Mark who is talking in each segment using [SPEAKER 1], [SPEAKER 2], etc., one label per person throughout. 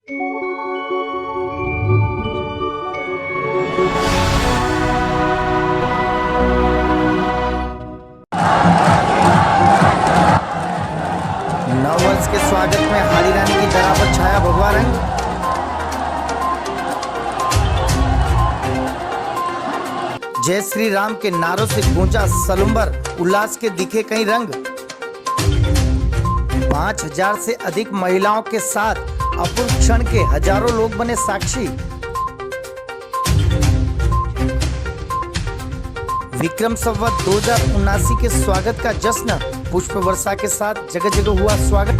[SPEAKER 1] नववर्ष के स्वागत में हाड़ी रानी की धरा पर छाया भगवा रंग। जय श्री राम के नारों से गूंजा सलुम्बर, उल्लास के दिखे कई रंग। 5000 से अधिक महिलाओं के साथ अपूर्व क्षण के हजारों लोग बने साक्षी। विक्रम संवत 2079 के स्वागत का जश्न पुष्प वर्षा के साथ जगह जगह हुआ स्वागत।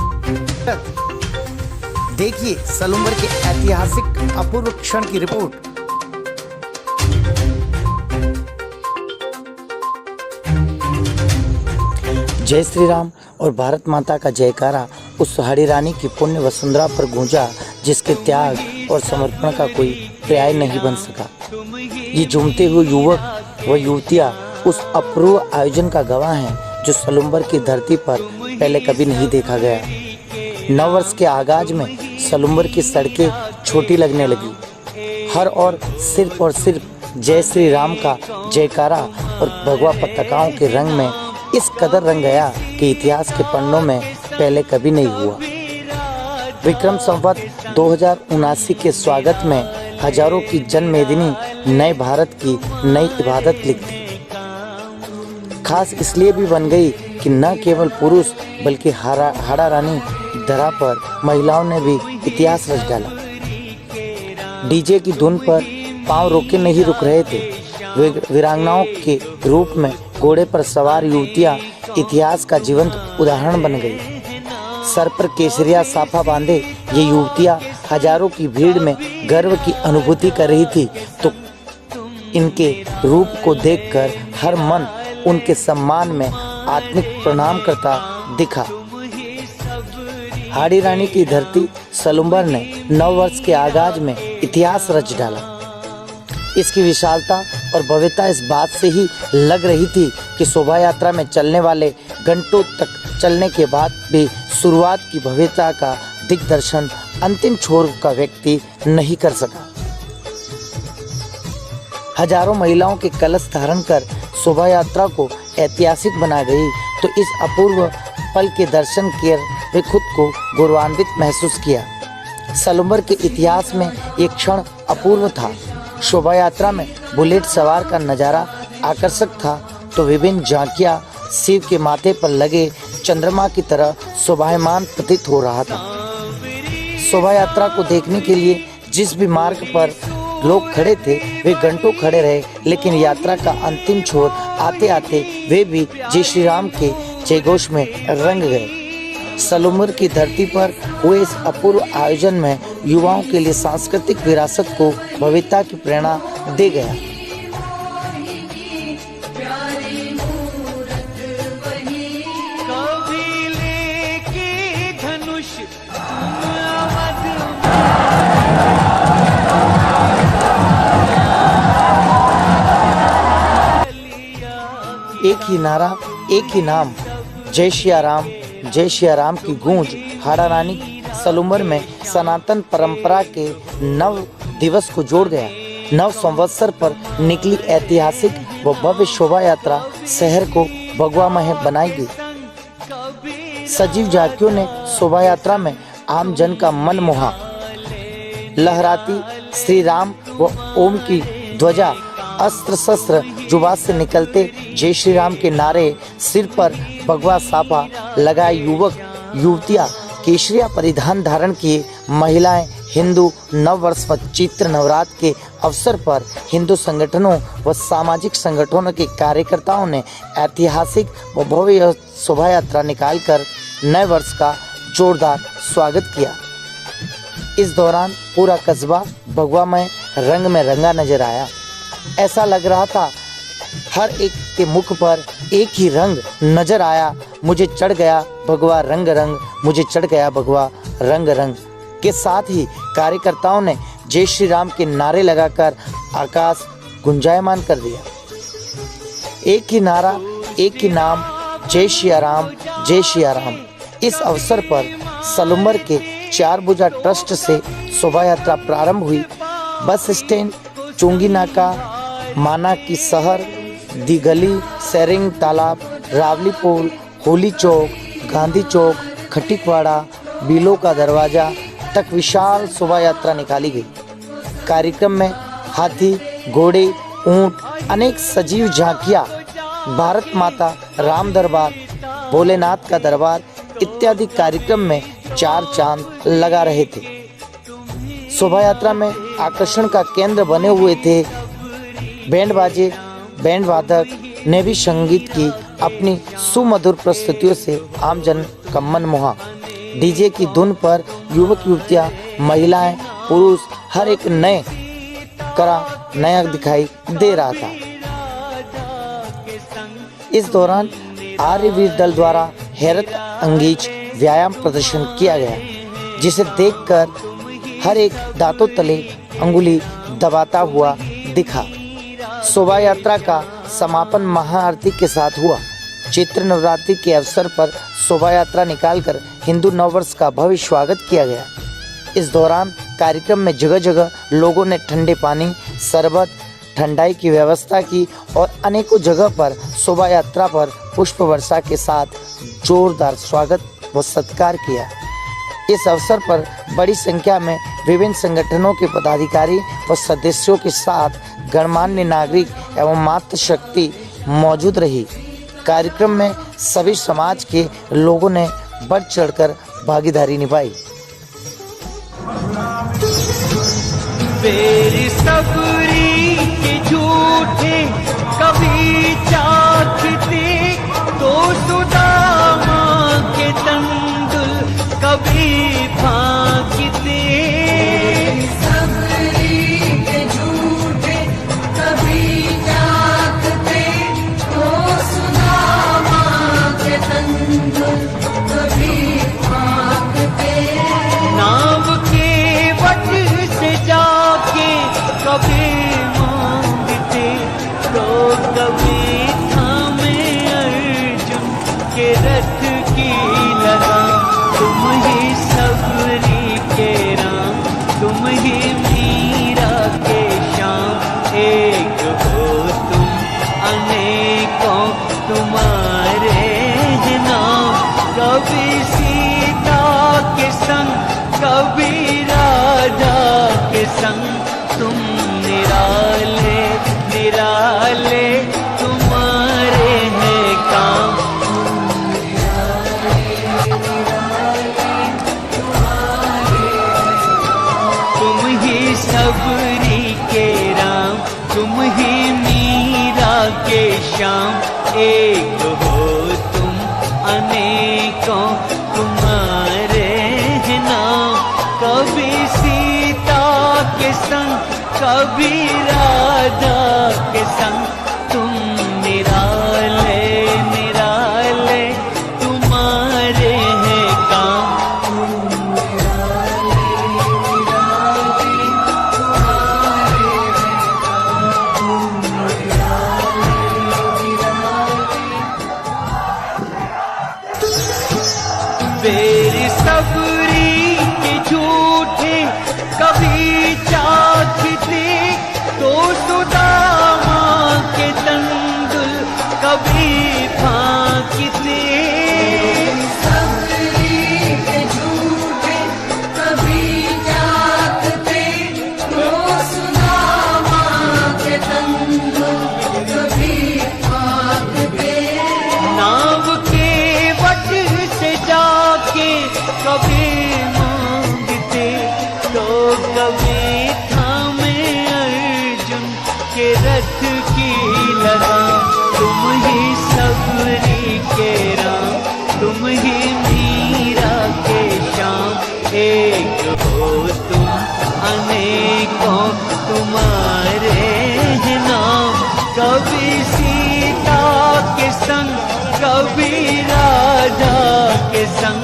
[SPEAKER 1] देखिए सलुम्बर के ऐतिहासिक अपूर्व क्षण की रिपोर्ट। जय श्री राम और भारत माता का जयकारा उस हाड़ी रानी की पुण्य वसुंधरा पर गूंजा जिसके त्याग और समर्पण का कोई पर्याय नहीं बन सका। ये झूमते हुए युवक व युवतियां उस अपूर्व आयोजन का गवाह हैं जो सलुम्बर की धरती पर पहले कभी नहीं देखा गया। नववर्ष के आगाज में सलुम्बर की सड़कें छोटी लगने लगी। हर ओर सिर्फ जय श्री राम का जयकारा और भगवा पताकाओं के रंग में इस कदर रंग गया कि इतिहास के पन्नों में पहले कभी नहीं हुआ। विक्रम संवत 2079 के स्वागत में हजारों की जनमेदिनी नए भारत की नई इबादत लिखती। खास इसलिए भी बन गई कि न केवल पुरुष बल्कि हाड़ा रानी धरा पर महिलाओं ने भी इतिहास रच डाला। डीजे की धुन पर पांव रोके नहीं रुक रहे थे। वीरांगनाओं के रूप में घोड़े पर सवार युवतियां इतिहास का जीवंत उदाहरण बन गई। सर पर केसरिया साफा बांधे ये युवतियां हजारों की भीड़ में गर्व की अनुभूति कर रही थी, तो इनके रूप को देखकर हर मन उनके सम्मान में आत्मिक प्रणाम करता दिखा। हाड़ी रानी की धरती सलुम्बर ने नववर्ष के आगाज में इतिहास रच डाला। इसकी विशालता और भव्यता इस बात से ही लग रही थी कि शोभा यात्रा में चलने वाले घंटों तक चलने के बाद भी शुरुआत की भव्यता का दिग्दर्शन अंतिम छोर का व्यक्ति नहीं कर सका। हजारों महिलाओं के कलश धारण कर शोभा यात्रा को ऐतिहासिक बना गई, तो इस अपूर्व पल के दर्शन कर वे खुद को गौरवान्वित महसूस किया। सलुम्बर के इतिहास में एक क्षण अपूर्व था। शोभा यात्रा में बुलेट सवार का नज़ारा आकर्षक था, तो विभिन्न झांकियां शिव के माथे पर लगे चंद्रमा की तरह शोभायमान प्रतीत हो रहा था। शोभा यात्रा को देखने के लिए जिस भी मार्ग पर लोग खड़े थे वे घंटों खड़े रहे, लेकिन यात्रा का अंतिम छोर आते आते वे भी जय श्री राम के जयघोष में रंग गए। सलुम्बर की धरती पर हुए इस अपूर्व आयोजन में युवाओं के लिए सांस्कृतिक विरासत को भव्यता की प्रेरणा दे गया। एक ही नारा, एक ही नाम, जय श्री राम की गूंज हाड़ा रानी सलुम्बर में सनातन परंपरा के नव दिवस को जोड़ गया। नव संवत्सर पर निकली ऐतिहासिक व भव्य शोभा यात्रा शहर को भगवामय बनाएगी। सजीव झांकियों ने शोभा यात्रा में आम जन का मन मोहा। लहराती श्री राम व ओम की ध्वजा, अस्त्र शस्त्र जुबान से निकलते जय श्री राम के नारे, सिर पर भगवा साफा लगाए युवक युवतियां, केसरिया परिधान धारण किए महिलाएं, हिंदू नववर्ष व चैत्र नवरात्र के अवसर पर हिंदू संगठनों व सामाजिक संगठनों के कार्यकर्ताओं ने ऐतिहासिक व भव्य शोभा यात्रा निकालकर नए वर्ष का जोरदार स्वागत किया। इस दौरान पूरा कस्बा भगवामय रंग में रंगा नजर आया। ऐसा लग रहा था हर एक के मुख पर एक ही रंग नजर आया। मुझे चढ़ गया भगवा रंग रंग, मुझे चढ़ गया भगवा रंग रंग के साथ ही कार्यकर्ताओं ने जय श्री राम के नारे लगाकर आकाश गुंजायमान कर दिया। एक ही नारा, एक ही नाम, जय श्री राम, जय श्री राम। इस अवसर पर सलुम्बर के चार भुजा ट्रस्ट से शोभा यात्रा प्रारंभ हुई। बस स्टैंड, चुंगी नाका, माना की शहर, दी गली, सेरिंग तालाब, रावली पुल, होली चौक, गांधी चौक, खटिकवाड़ा, बिलो का दरवाजा तक विशाल शोभा यात्रा निकाली गई। कार्यक्रम में हाथी, घोड़े, ऊंट, अनेक सजीव झांकियां, भारत माता, राम दरबार, भोलेनाथ का दरबार इत्यादि कार्यक्रम में चार चांद लगा रहे थे। शोभा यात्रा में आकर्षण का केंद्र बने हुए थे बैंड बाजे, बैंड वादक ने भी संगीत की अपनी सुमधुर प्रस्तुतियों से आमजन का मन मोहा। डीजे की धुन पर युवक युवतियां, महिलाएं, पुरुष हर एक नया दिखाई दे रहा था। इस दौरान आर्यवीर दल द्वारा हैरत अंगेज व्यायाम प्रदर्शन किया गया, जिसे देखकर हर एक दांतों तले अंगुली दबाता हुआ दिखा। शोभा यात्रा का समापन महाआरती के साथ हुआ। चैत्र नवरात्रि के अवसर पर शोभा यात्रा निकालकर हिंदू नववर्ष का भव्य स्वागत किया गया। इस दौरान कार्यक्रम में जगह जगह लोगों ने ठंडे पानी, शरबत, ठंडाई की व्यवस्था की और अनेकों जगह पर शोभा यात्रा पर पुष्प वर्षा के साथ जोरदार स्वागत व सत्कार किया। इस अवसर पर बड़ी संख्या में विभिन्न संगठनों के पदाधिकारी व सदस्यों के साथ गणमान्य नागरिक एवं मातृशक्ति मौजूद रही। कार्यक्रम में सभी समाज के लोगों ने बढ़ चढ़कर भागीदारी निभाई।
[SPEAKER 2] बेरी सबरी के झूठे कभी चाखते, तो सुदामा के तंदुल कभी फांकते।
[SPEAKER 3] सबरी के झूठे कभी चाखते, तो सुदामा के तंदुल कभी फांकते।
[SPEAKER 2] नाव के वट से जाके कभी मांगते, तो कभी थामे अर्जुन के रथ की लगाम। तुम ही सबरी के राम, तुम ही मीरा के श्याम। एक हो तुम अनेकों तुम्हारे हैं नाम। कभी सीता के संग, कभी राधा के संग, तुम निराले निराले तुम्हारे हैं काम। तुम ही सबरी के राम, तुम ही मीरा के श्याम। एक हो तुम अनेकों तुम्हारे हैं नाम। कभी सीता के संग, कभी राधा के संग, तुम निराले निराले तुम्हारे हैं काम। बेरी सबरी के झूठे कभी चाखते, तो सुदामा के तंदुल कभी फांकते।
[SPEAKER 3] सबरी के झूठे कभी चाखते, तो सुदामा के तंदुल कभी फांकते।
[SPEAKER 2] नाव के वट से जाके कभी मांगते, तो कभी थामे अर्जुन के रथ की लगाम। तुम ही सबरी के राम, तुम ही मीरा के श्याम। एक हो तुम अनेकों तुम्हारे हैं नाम। कभी सीता के संग, कभी राधा के संग,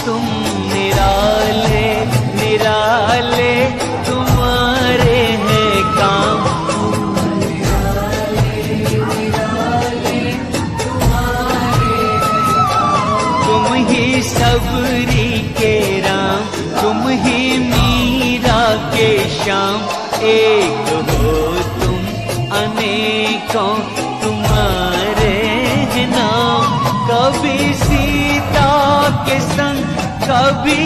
[SPEAKER 2] तुम निराले निराले तुम्हारे हैं काम। तुम ही सबरी के राम, तुम श्याम एक हो तुम अनेकों तुम्हारे हैं नाम। कभी सीता के संग कभी